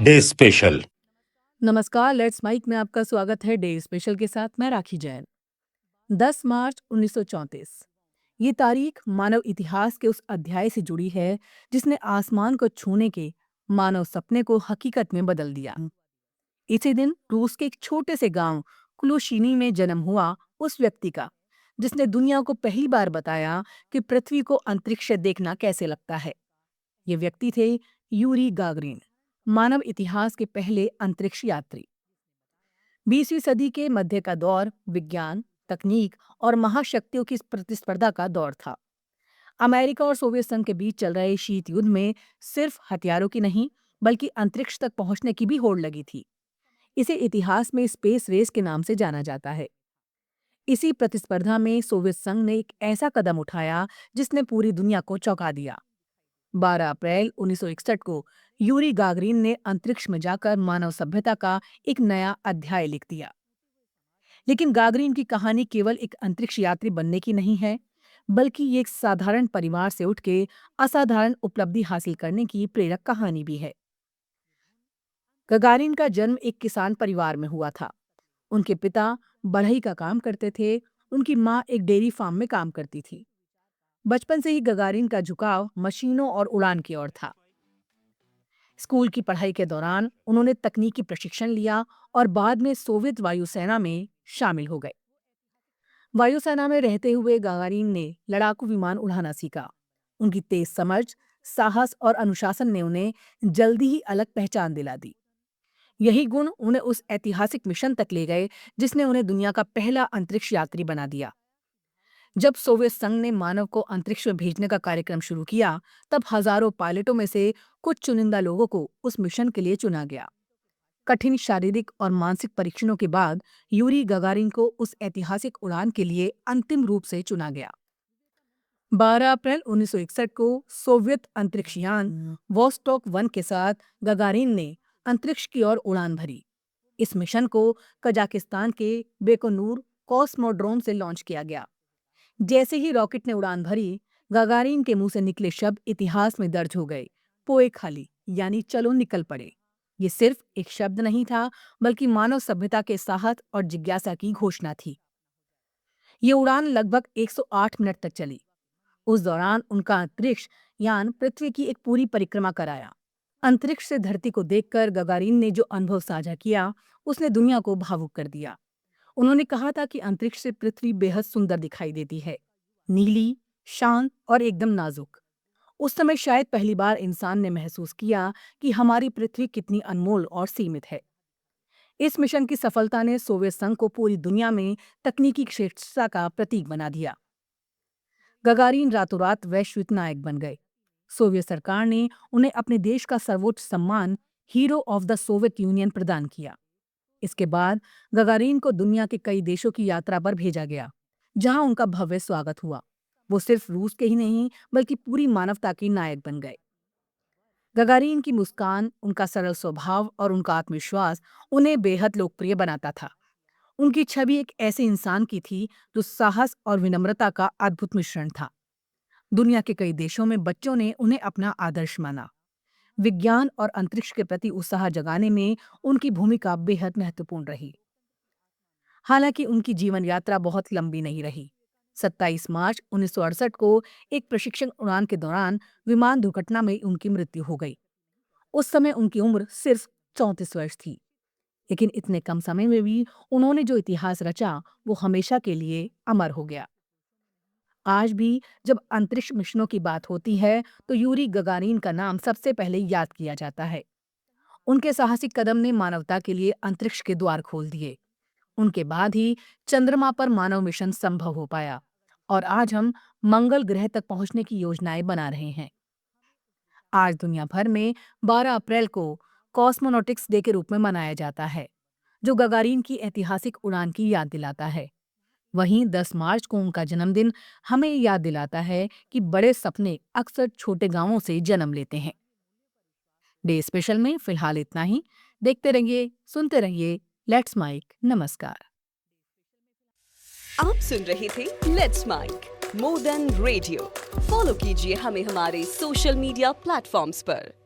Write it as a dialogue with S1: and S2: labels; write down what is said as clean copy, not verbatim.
S1: Day special.
S2: नमस्कार, let's mic में आपका स्वागत है डे स्पेशल के साथ। मैं राखी जैन। 10 मार्च 1934 ये तारीख मानव इतिहास के उस अध्याय से जुड़ी है जिसने आसमान को छूने के मानव सपने को हकीकत में बदल दिया। इसी दिन रूस के एक छोटे से गांव क्लुशिनी में जन्म हुआ उस व्यक्ति का जिसने दुनिया को पहली बार बताया कि पृथ्वी को अंतरिक्ष से देखना कैसे लगता है। ये व्यक्ति थे यूरी गागरिन, मानव इतिहास के पहले अंतरिक्ष यात्री। 20वीं सदी के मध्य का दौर विज्ञान, तकनीक और महाशक्तियों की प्रतिस्पर्धा का दौर था। अमेरिका और सोवियत संघ के बीच चल रहे शीत युद्ध में सिर्फ हथियारों की नहीं बल्कि अंतरिक्ष तक पहुंचने की भी होड़ लगी थी। इसे इतिहास में स्पेस रेस के नाम से जाना जाता है। इसी प्रतिस्पर्धा में सोवियत संघ ने एक ऐसा कदम उठाया जिसने पूरी दुनिया को चौंका दिया। 12 अप्रैल 1961 को यूरी गागरिन ने अंतरिक्ष में जाकर मानव सभ्यता का एक नया अध्याय लिख दिया। लेकिन गागरिन की कहानी केवल एक अंतरिक्ष यात्री बनने की नहीं है, बल्कि ये एक साधारण परिवार से उठ के असाधारण उपलब्धि हासिल करने की प्रेरक कहानी भी है। गगारिन का जन्म एक किसान परिवार में हुआ था। उनके पिता बढ़ई का काम करते थे, उनकी माँ एक डेयरी फार्म में काम करती थी। बचपन से ही गगारिन का झुकाव मशीनों और उड़ान की ओर था। स्कूल की पढ़ाई के दौरान उन्होंने तकनीकी प्रशिक्षण लिया और बाद में सोवियत वायुसेना में शामिल हो गए। वायुसेना में रहते हुए गागारिन ने लड़ाकू विमान उड़ाना सीखा। उनकी तेज समझ, साहस और अनुशासन ने उन्हें जल्दी ही अलग पहचान दिला दी। यही गुण उन्हें उस ऐतिहासिक मिशन तक ले गए जिसने उन्हें दुनिया का पहला अंतरिक्ष यात्री बना दिया। जब सोवियत संघ ने मानव को अंतरिक्ष में भेजने का कार्यक्रम शुरू किया, तब हजारों पायलटों में से कुछ चुनिंदा लोगों को उस मिशन के लिए चुना गया। कठिन शारीरिक और मानसिक परीक्षणों के बाद यूरी गगारिन को उस ऐतिहासिक उड़ान के लिए अंतिम रूप से चुना गया। 12 अप्रैल 1961 को सोवियत अंतरिक्ष यान वोस्टॉक 1 के साथ गगारिन ने अंतरिक्ष की ओर उड़ान भरी। इस मिशन को कजाकिस्तान के बेकोनूर कॉस्मोड्रोम से लॉन्च किया गया। जैसे ही रॉकेट ने उड़ान भरी, गागारिन के मुंह से निकले शब्द इतिहास में दर्ज हो गए। पोए खाली, यानी चलो निकल पड़े। ये सिर्फ एक शब्द नहीं था, बल्कि मानव सभ्यता के साहस और जिज्ञासा की घोषणा थी। ये उड़ान लगभग 108 मिनट तक चली। उस दौरान उनका अंतरिक्ष यान पृथ्वी की एक पूरी परिक्रमा कराया। अंतरिक्ष से धरती को देखकर गगारिन ने जो अनुभव साझा किया, उसने दुनिया को भावुक कर दिया। उन्होंने कहा था कि अंतरिक्ष से पृथ्वी बेहद सुंदर दिखाई देती है, नीली, शांत और एकदम नाजुक। उस समय शायद पहली बार इंसान ने महसूस किया कि हमारी पृथ्वी कितनी अनमोल और सीमित है। इस मिशन की सफलता ने सोवियत संघ को पूरी दुनिया में तकनीकी श्रेष्ठता का प्रतीक बना दिया। गगारिन रातों रात वैश्विक नायक बन गए। सोवियत सरकार ने उन्हें अपने देश का सर्वोच्च सम्मान hero of the Soviet union प्रदान किया। इसके बाद गगारिन को दुनिया के कई देशों की यात्रा पर भेजा गया, जहां उनका भव्य स्वागत हुआ। वो सिर्फ रूस के ही नहीं, बल्कि पूरी मानवता के नायक बन गए। गगारिन की मुस्कान, उनका सरल स्वभाव और उनका आत्मविश्वास उन्हें बेहद लोकप्रिय बनाता था। उनकी छवि एक ऐसे इंसान की थी जो साहस और विनम्रता का अद्भुत मिश्रण था। दुनिया के कई देशों में बच्चों ने उन्हें अपना आदर्श माना। विज्ञान और अंतरिक्ष के प्रति उत्साह जगाने में उनकी भूमिका बेहद महत्वपूर्ण रही। हालांकि उनकी जीवन यात्रा बहुत लंबी नहीं रही। 27 मार्च 1968 को एक प्रशिक्षण उड़ान के दौरान विमान दुर्घटना में उनकी मृत्यु हो गई। उस समय उनकी उम्र सिर्फ 34 वर्ष थी। लेकिन इतने कम समय में भी उन्होंने जो इतिहास रचा, वो हमेशा के लिए अमर हो गया। आज भी जब अंतरिक्ष मिशनों की बात होती है, तो यूरी गगारिन का नाम सबसे पहले याद किया जाता है। उनके साहसिक कदम ने मानवता के लिए अंतरिक्ष के द्वार खोल दिए। उनके बाद ही चंद्रमा पर मानव मिशन संभव हो पाया और आज हम मंगल ग्रह तक पहुंचने की योजनाएं बना रहे हैं। आज दुनिया भर में 12 अप्रैल को कॉस्मोनॉटिक्स डे के रूप में मनाया जाता है, जो गगारिन की ऐतिहासिक उड़ान की याद दिलाता है। वहीं 10 मार्च को उनका जन्मदिन हमें याद दिलाता है कि बड़े सपने अक्सर छोटे गांवों से जन्म लेते हैं। डे स्पेशल में फिलहाल इतना ही। देखते रहिए, सुनते रहिए लेट्स माइक। नमस्कार।
S3: आप सुन रहे थे let's mic more than radio. Follow कीजिए हमें हमारे सोशल मीडिया प्लेटफॉर्म्स पर।